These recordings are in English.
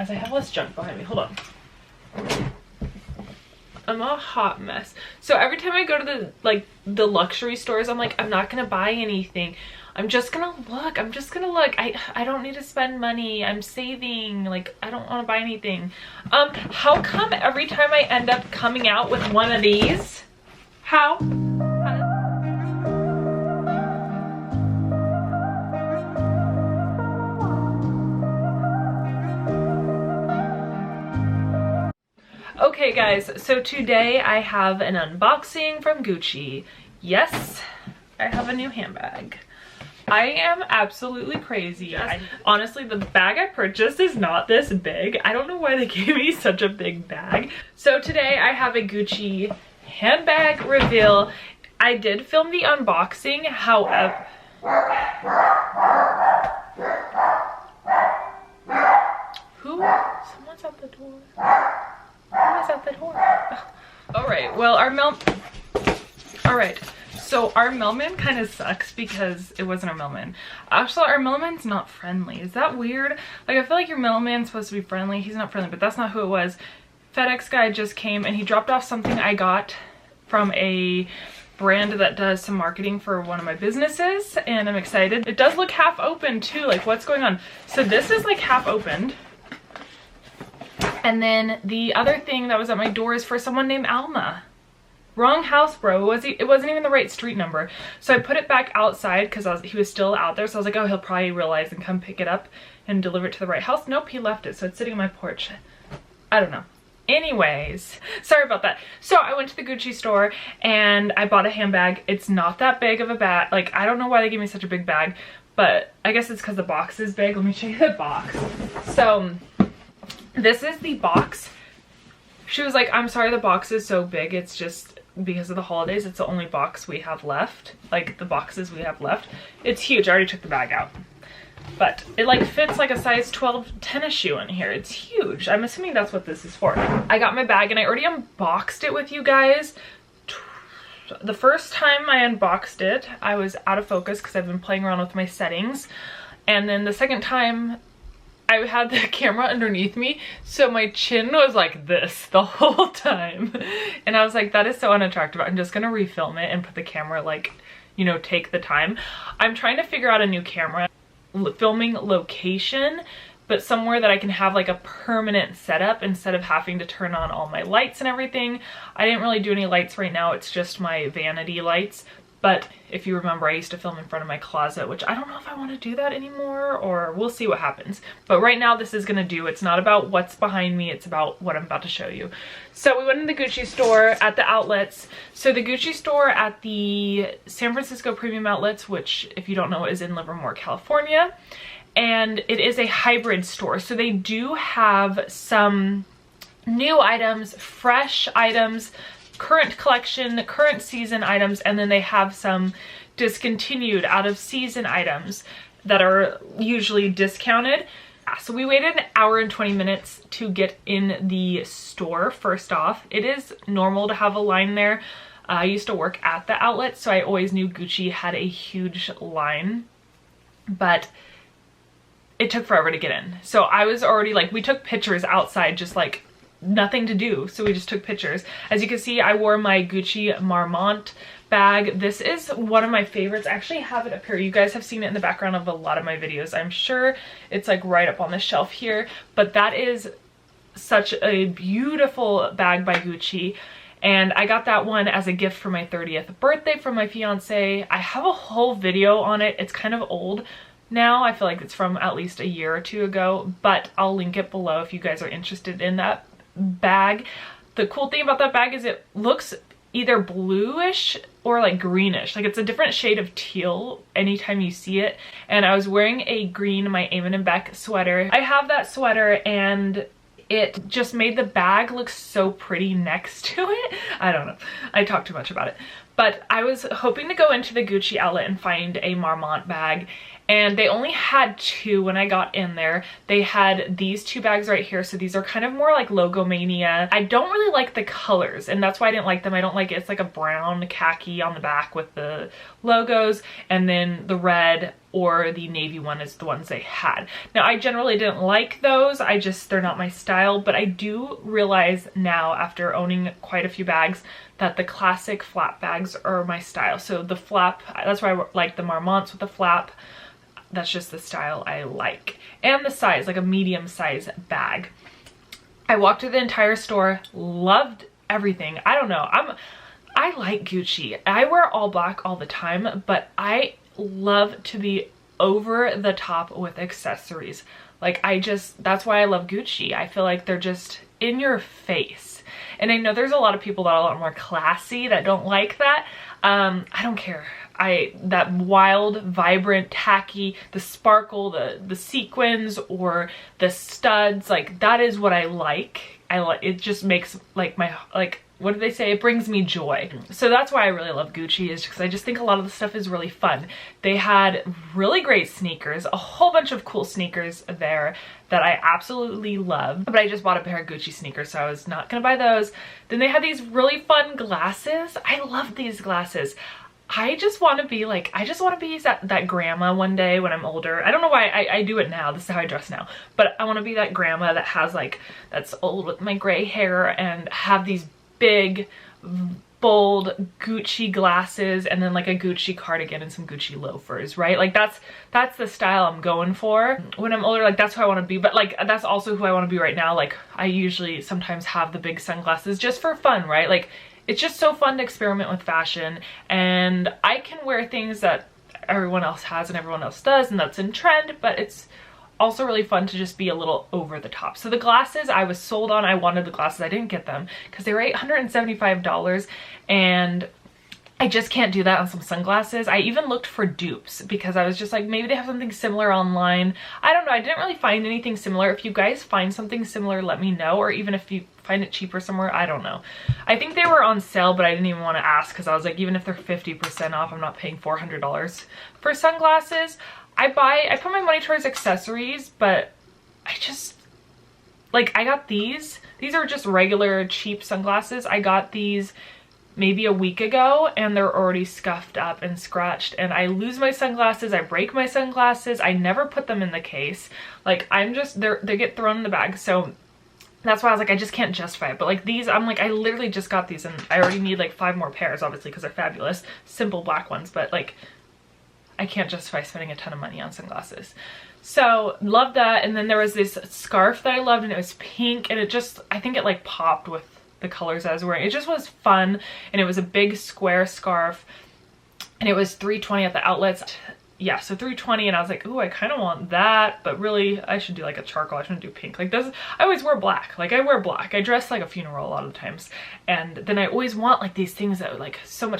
as I have less junk behind me. Hold on. I'm a hot mess. So every time I go to the luxury stores, I'm like, I'm not gonna buy anything. I'm just gonna look. I'm just gonna look. I don't need to spend money. I'm saving. Like, I don't want to buy anything. How come every time I end up coming out with one of these? How? Okay guys, so today I have an unboxing from Gucci. Yes, I have a new handbag. I am absolutely crazy. Honestly, the bag I purchased is not this big. I don't know why they gave me such a big bag. So today I have a Gucci handbag reveal. I did film the unboxing, however... Who? Someone's at the door. Who is at the door? Alright, well, so our mailman kind of sucks because it wasn't our mailman. Actually, our mailman's not friendly. Is that weird? Like, I feel like your mailman's supposed to be friendly. He's not friendly, but that's not who it was. FedEx guy just came and he dropped off something I got from a brand that does some marketing for one of my businesses, and I'm excited. It does look half open too. Like, what's going on? So this is like half opened. And then the other thing that was at my door is for someone named Alma. Wrong house, bro. It wasn't even the right street number. So I put it back outside because he was still out there. So I was like, oh, he'll probably realize and come pick it up and deliver it to the right house. Nope, he left it. So it's sitting on my porch. I don't know. Anyways, sorry about that. So I went to the Gucci store and I bought a handbag. It's not that big of a bag. Like, I don't know why they gave me such a big bag, but I guess it's because the box is big. Let me show you the box. So this is the box. She was like, I'm sorry the box is so big. It's just because of the holidays. It's the only box we have left. Like, the boxes we have left. It's huge. I already took the bag out. But it like fits like a size 12 tennis shoe in here. It's huge. I'm assuming that's what this is for. I got my bag and I already unboxed it with you guys. The first time I unboxed it, I was out of focus because I've been playing around with my settings. And then the second time, I had the camera underneath me, so my chin was like this the whole time. And I was like, that is so unattractive. I'm just gonna refilm it and put the camera, like, you know, take the time. I'm trying to figure out a new camera filming location, but somewhere that I can have like a permanent setup instead of having to turn on all my lights and everything. I didn't really do any lights right now. It's just my vanity lights. But if you remember, I used to film in front of my closet, which I don't know if I want to do that anymore, or we'll see what happens. But right now this is going to do. It's not about what's behind me. It's about what I'm about to show you. So we went in the Gucci store at the outlets. So the Gucci store at the San Francisco Premium Outlets, which if you don't know is in Livermore, California. And it is a hybrid store. So they do have some new items, fresh items, current collection, current season items, and then they have some discontinued out of season items that are usually discounted. So we waited an hour and 20 minutes to get in the store. First off, it is normal to have a line there. I used to work at the outlet, so I always knew Gucci had a huge line, but it took forever to get in. So I was already like, we took pictures outside, just like nothing to do, so we just took pictures. As you can see, I wore my Gucci Marmont bag. This is one of my favorites. I actually have it up here. You guys have seen it in the background of a lot of my videos. I'm sure it's like right up on the shelf here, but that is such a beautiful bag by Gucci. And I got that one as a gift for my 30th birthday from my fiance. I have a whole video on it. It's kind of old now. I feel like it's from at least a year or two ago, but I'll link it below if you guys are interested in that bag. The cool thing about that bag is it looks either bluish or like greenish. Like, it's a different shade of teal anytime you see it. And I was wearing a green my Eamon & Beck sweater. I have that sweater and it just made the bag look so pretty next to it. I don't know. I talk too much about it. But I was hoping to go into the Gucci outlet and find a Marmont bag, and they only had two when I got in there. They had these two bags right here, so these are kind of more like Logomania. I don't really like the colors, and that's why I didn't like them. I don't like it. It's like a brown khaki on the back with the logos, and then the red or the navy one is the ones they had. Now, I generally didn't like those. They're not my style, but I do realize now after owning quite a few bags that the classic flap bags are my style. So the flap, that's why I like the Marmonts with the flap. That's just the style I like. And the size, like a medium size bag. I walked through the entire store, loved everything. I don't know, I like Gucci. I wear all black all the time, but I love to be over the top with accessories. Like that's why I love Gucci. I feel like they're just in your face. And I know there's a lot of people that are a lot more classy that don't like that. I don't care. That wild, vibrant, tacky, the sparkle, the sequins, or the studs, like that is what I like. It just makes like what do they say? It brings me joy. So that's why I really love Gucci, is because I just think a lot of the stuff is really fun. They had really great sneakers, a whole bunch of cool sneakers there that I absolutely love. But I just bought a pair of Gucci sneakers, so I was not gonna buy those. Then they had these really fun glasses. I love these glasses. I just want to be that grandma one day when I'm older. I don't know why I do it now. This is how I dress now. But I want to be that grandma that has that's old with my gray hair and have these big, bold Gucci glasses and then like a Gucci cardigan and some Gucci loafers, right? Like that's the style I'm going for when I'm older. Like that's who I want to be, but like that's also who I want to be right now. Like I usually sometimes have the big sunglasses just for fun, right? Like it's just so fun to experiment with fashion, and I can wear things that everyone else has and everyone else does, and that's in trend, but it's also really fun to just be a little over the top. So the glasses I was sold on. I wanted the glasses. I didn't get them because they were $875, and I just can't do that on some sunglasses. I even looked for dupes because I was just like, maybe they have something similar online. I don't know. I didn't really find anything similar. If you guys find something similar, let me know. Or even if you find it cheaper somewhere, I don't know. I think they were on sale, but I didn't even want to ask because I was like, even if they're 50% off, I'm not paying $400 for sunglasses. I put my money towards accessories, but I just, like, I got these. These are just regular cheap sunglasses. I got these maybe a week ago and they're already scuffed up and scratched, and I lose my sunglasses, I break my sunglasses, I never put them in the case. Like they get thrown in the bag, so that's why I was like, I just can't justify it. But like these, I'm like, I literally just got these and I already need like 5 more pairs, obviously, because they're fabulous, simple black ones, but like I can't justify spending a ton of money on sunglasses. So love that. And then there was this scarf that I loved, and it was pink, and I think it like popped with the colors I was wearing. It just was fun, and it was a big square scarf, and it was $320 at the outlets. Yeah, so $320, and I was like, ooh, I kind of want that, but really I should do like a charcoal. I shouldn't do pink. Like this, I always wear black. Like I wear black. I dress like a funeral a lot of the times, and then I always want like these things that are like so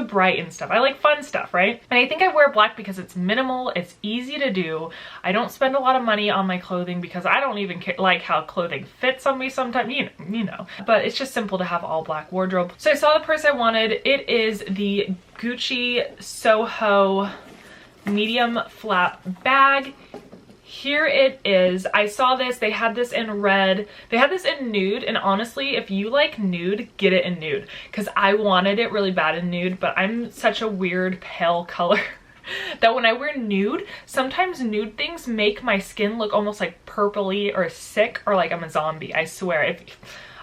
bright and stuff. I like fun stuff, right? And I think I wear black because it's minimal, it's easy to do. I don't spend a lot of money on my clothing because I don't even like how clothing fits on me sometimes, you know. But it's just simple to have all black wardrobe. So I saw the purse I wanted. It is the Gucci Soho medium flap bag. Here it is. I saw this. They had this in red. They had this in nude. And honestly, if you like nude, get it in nude. Because I wanted it really bad in nude. But I'm such a weird pale color that when I wear nude, sometimes nude things make my skin look almost like purpley or sick or like I'm a zombie. I swear.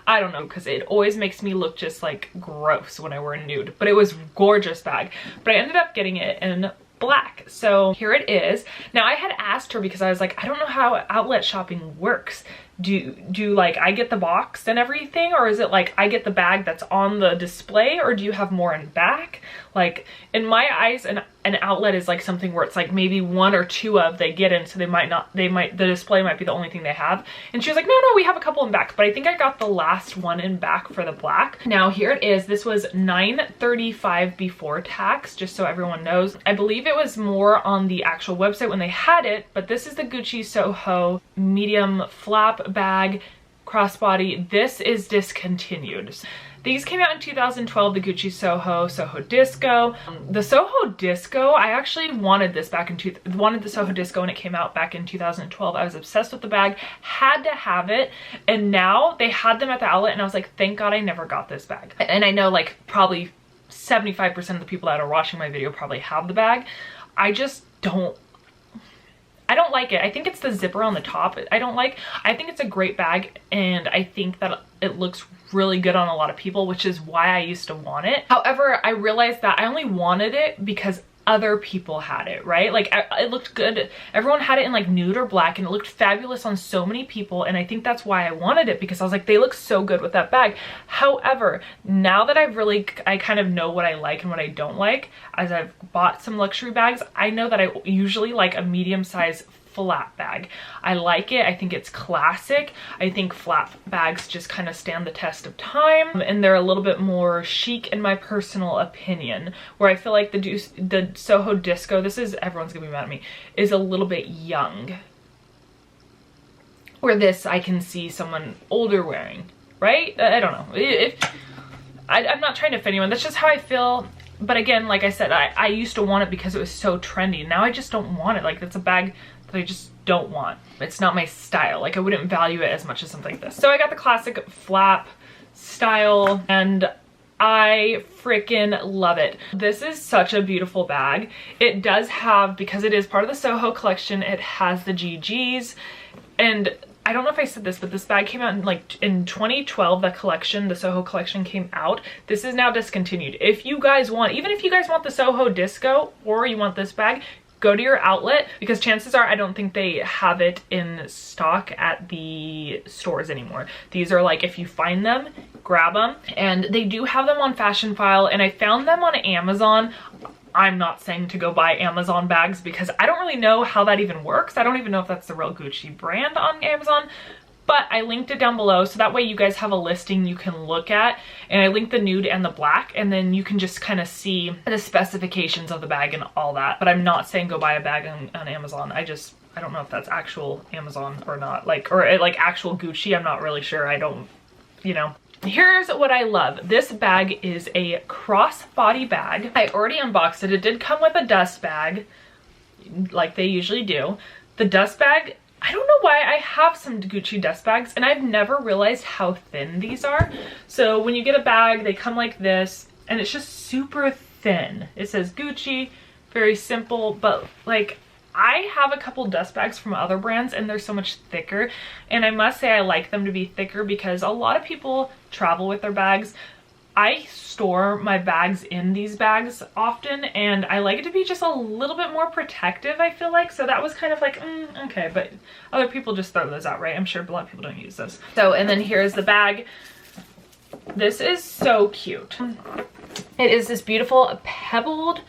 I don't know, because it always makes me look just like gross when I wear nude. But it was a gorgeous bag. But I ended up getting it in black. So here it is. Now I had asked her because I was like, I don't know how outlet shopping works. Do like I get the box and everything, or is it like I get the bag that's on the display, or do you have more in back? Like in my eyes, an outlet is like something where it's like maybe 1 or 2 of they get in, so the display might be the only thing they have. And she was like, no, we have a couple in back, but I think I got the last one in back for the black. Now here it is. This was $9.35 before tax, just so everyone knows. I believe it was more on the actual website when they had it, but this is the Gucci Soho medium flap bag crossbody. This is discontinued. These came out in 2012, the Gucci Soho Disco. The Soho Disco, I actually wanted this back wanted the Soho Disco when it came out back in 2012. I was obsessed with the bag, had to have it, and now they had them at the outlet, and I was like, thank God I never got this bag. And I know like probably 75% of the people that are watching my video probably have the bag. I just don't like it. I think it's the zipper on the top I don't like. I think it's a great bag, and I think that it looks really good on a lot of people, which is why I used to want it. However, I realized that I only wanted it because other people had it, right? Like it looked good. Everyone had it in like nude or black, and it looked fabulous on so many people, and I think that's why I wanted it, because I was like, they look so good with that bag. However, now that I kind of know what I like and what I don't like, as I've bought some luxury bags, I know that I usually like a medium-sized flat bag. I like it. I think it's classic. I think flat bags just kind of stand the test of time, and they're a little bit more chic in my personal opinion, where I feel like the Soho Disco, everyone's gonna be mad at me, is a little bit young, where this I can see someone older wearing, right? I don't know. I'm not trying to offend anyone. That's just how I feel. But again, like I said, I used to want it because it was so trendy. Now I just don't want it. Like, it's a bag that I just don't want. It's not my style. Like, I wouldn't value it as much as something like this. So I got the classic flap style, and I freaking love it. This is such a beautiful bag. It does have, because it is part of the Soho collection, it has the GGs, and I don't know if I said this, but this bag came out in 2012, the collection, the Soho collection came out. This is now discontinued. If you guys want, even if you guys want the Soho Disco or you want this bag, go to your outlet, because chances are I don't think they have it in stock at the stores anymore. These are like, if you find them, grab them. And they do have them on Fashion File, and I found them on Amazon. I'm not saying to go buy Amazon bags because I don't really know how that even works. I don't even know if that's the real Gucci brand on Amazon, but I linked it down below, so that way you guys have a listing you can look at, and I linked the nude and the black, and then you can just kind of see the specifications of the bag and all that. But I'm not saying go buy a bag on Amazon. I don't know if that's actual Amazon or not, or like actual Gucci. I'm not really sure. I don't, you know. Here's what I love. This bag is a crossbody bag. I already unboxed it. It did come with a dust bag, like they usually do. The dust bag, I don't know why I have some Gucci dust bags, and I've never realized how thin these are. So when you get a bag, they come like this, and it's just super thin. It says Gucci, very simple, but like, I have a couple dust bags from other brands, and they're so much thicker, and I must say I like them to be thicker because a lot of people travel with their bags. I store my bags in these bags often, and I like it to be just a little bit more protective, I feel like. So that was kind of like, okay, but other people just throw those out, right? I'm sure a lot of people don't use those. So, and then here's the bag. This is so cute. It is this beautiful pebbled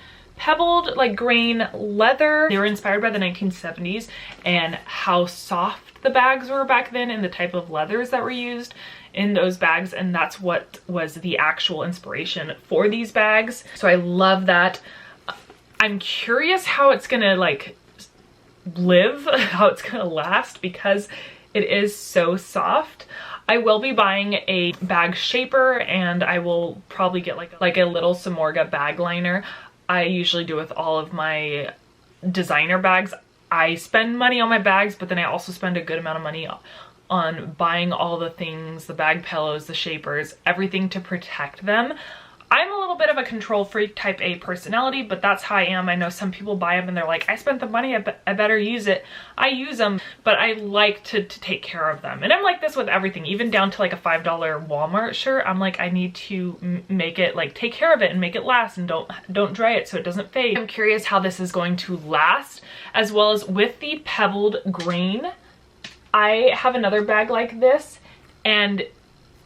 like grain leather. They were inspired by the 1970s and how soft the bags were back then, and the type of leathers that were used in those bags, and that's what was the actual inspiration for these bags. So I love that. I'm curious how it's gonna like live, how it's gonna last, because it is so soft. I will be buying a bag shaper, and I will probably get like a little Samorga bag liner. I usually do with all of my designer bags. I spend money on my bags, but then I also spend a good amount of money on buying all the things, the bag pillows, the shapers, everything to protect them. I'm a little bit of a control freak type A personality, but that's how I am. I know some people buy them and they're like, I spent the money, I better use it. I use them, but I like to take care of them. And I'm like this with everything, even down to like a $5 Walmart shirt. I'm like, I need to make it, like, take care of it and make it last, and don't dry it so it doesn't fade. I'm curious how this is going to last, as well as with the pebbled grain. I have another bag like this, and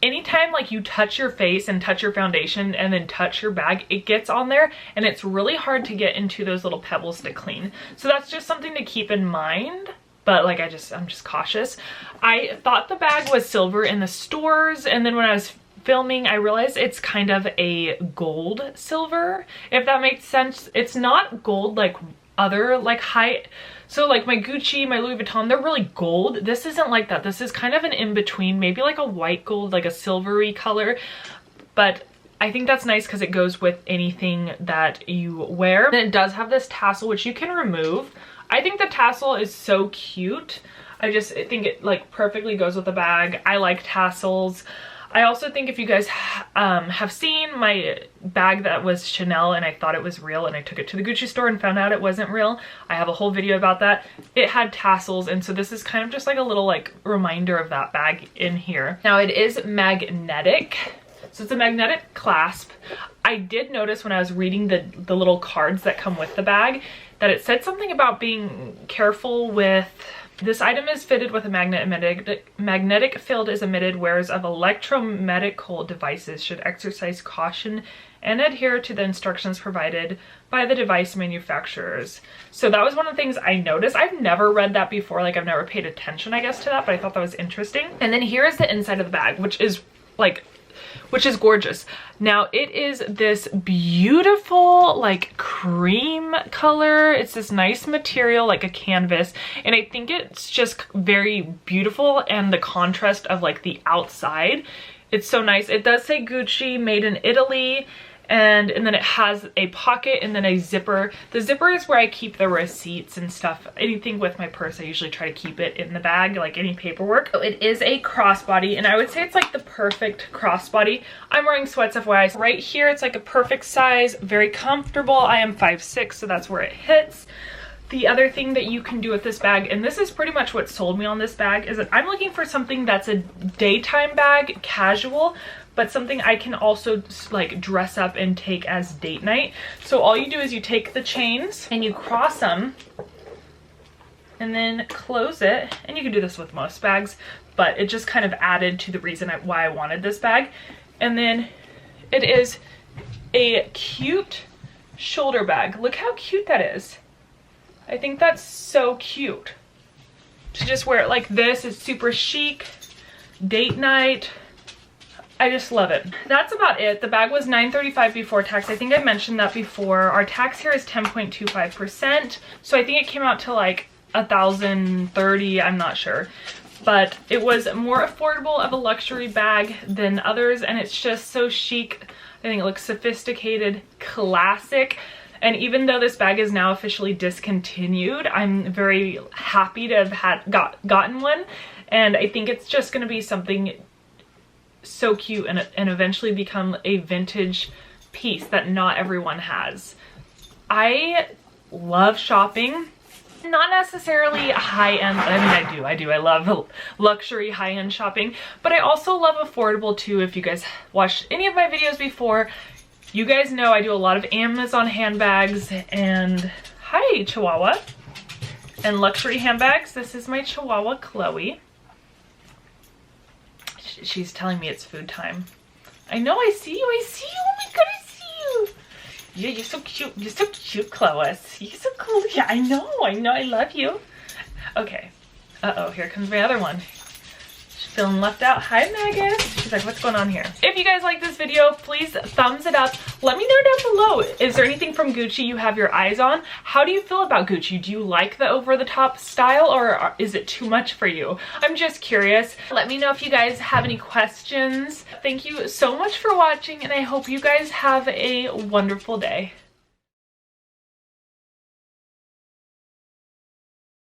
anytime like you touch your face and touch your foundation and then touch your bag, it gets on there, and it's really hard to get into those little pebbles to clean. So that's just something to keep in mind. But like, I'm just cautious. I thought the bag was silver in the stores, and then when I was filming, I realized it's kind of a gold silver, if that makes sense. It's not gold like other like high, so like my Gucci, my Louis Vuitton, they're really gold. This isn't like that. This is kind of an in-between, maybe like a white gold, like a silvery color. But I think that's nice because it goes with anything that you wear. And it does have this tassel, which you can remove. I think the tassel is so cute. I think it like perfectly goes with the bag. I like tassels. I also think if you guys have seen my bag that was Chanel and I thought it was real and I took it to the Gucci store and found out it wasn't real, I have a whole video about that. It had tassels, and so this is kind of just like a little like reminder of that bag in here. Now it is magnetic, so it's a magnetic clasp. I did notice when I was reading the little cards that come with the bag that it said something about being careful with. This item is fitted with a magnetic field is emitted. Wearers of electromedical devices should exercise caution and adhere to the instructions provided by the device manufacturers. So that was one of the things I noticed. I've never read that before. Like I've never paid attention, I guess, to that, but I thought that was interesting. And then here is the inside of the bag, which is gorgeous. Now it is this beautiful like cream color. It's this nice material like a canvas, and I think it's just very beautiful, and the contrast of like the outside, it's so nice. It does say Gucci, made in Italy, and then it has a pocket and then a zipper. The zipper is where I keep the receipts and stuff. Anything with my purse, I usually try to keep it in the bag, like any paperwork. So it is a crossbody, and I would say it's like the perfect crossbody. I'm wearing sweats FYI. Right here, it's like a perfect size, very comfortable. I am 5'6", so that's where it hits. The other thing that you can do with this bag, and this is pretty much what sold me on this bag, is that I'm looking for something that's a daytime bag, casual, but something I can also like dress up and take as date night. So all you do is you take the chains and you cross them and then close it. And you can do this with most bags, but it just kind of added to the reason why I wanted this bag. And then it is a cute shoulder bag. Look how cute that is. I think that's so cute. To just wear it like this is super chic, date night. I just love it. That's about it. The bag was $935 before tax. I think I mentioned that before. Our tax here is 10.25%. So I think it came out to like $1,030, I'm not sure. But it was more affordable of a luxury bag than others, and it's just so chic. I think it looks sophisticated, classic. And even though this bag is now officially discontinued, I'm very happy to have gotten one. And I think it's just gonna be something so cute and eventually become a vintage piece that not everyone has. I love shopping. Not necessarily high-end, I mean I love luxury high-end shopping, but I also love affordable too. If you guys watched any of my videos before, you guys know I do a lot of Amazon handbags and, hi Chihuahua, and luxury handbags. This is my Chihuahua Chloe. She's telling me it's food time. I know, I see you, I see you, oh my god, I see you. Yeah, you're so cute, Chlois. You're so cool. Yeah, I know, I love you. Okay, uh-oh, here comes my other one. She's feeling left out. Hi, Megan. She's like, what's going on here? If you guys like this video, please thumbs it up. Let me know down below, is there anything from Gucci you have your eyes on? How do you feel about Gucci? Do you like the over-the-top style, or is it too much for you? I'm just curious. Let me know if you guys have any questions. Thank you so much for watching, and I hope you guys have a wonderful day.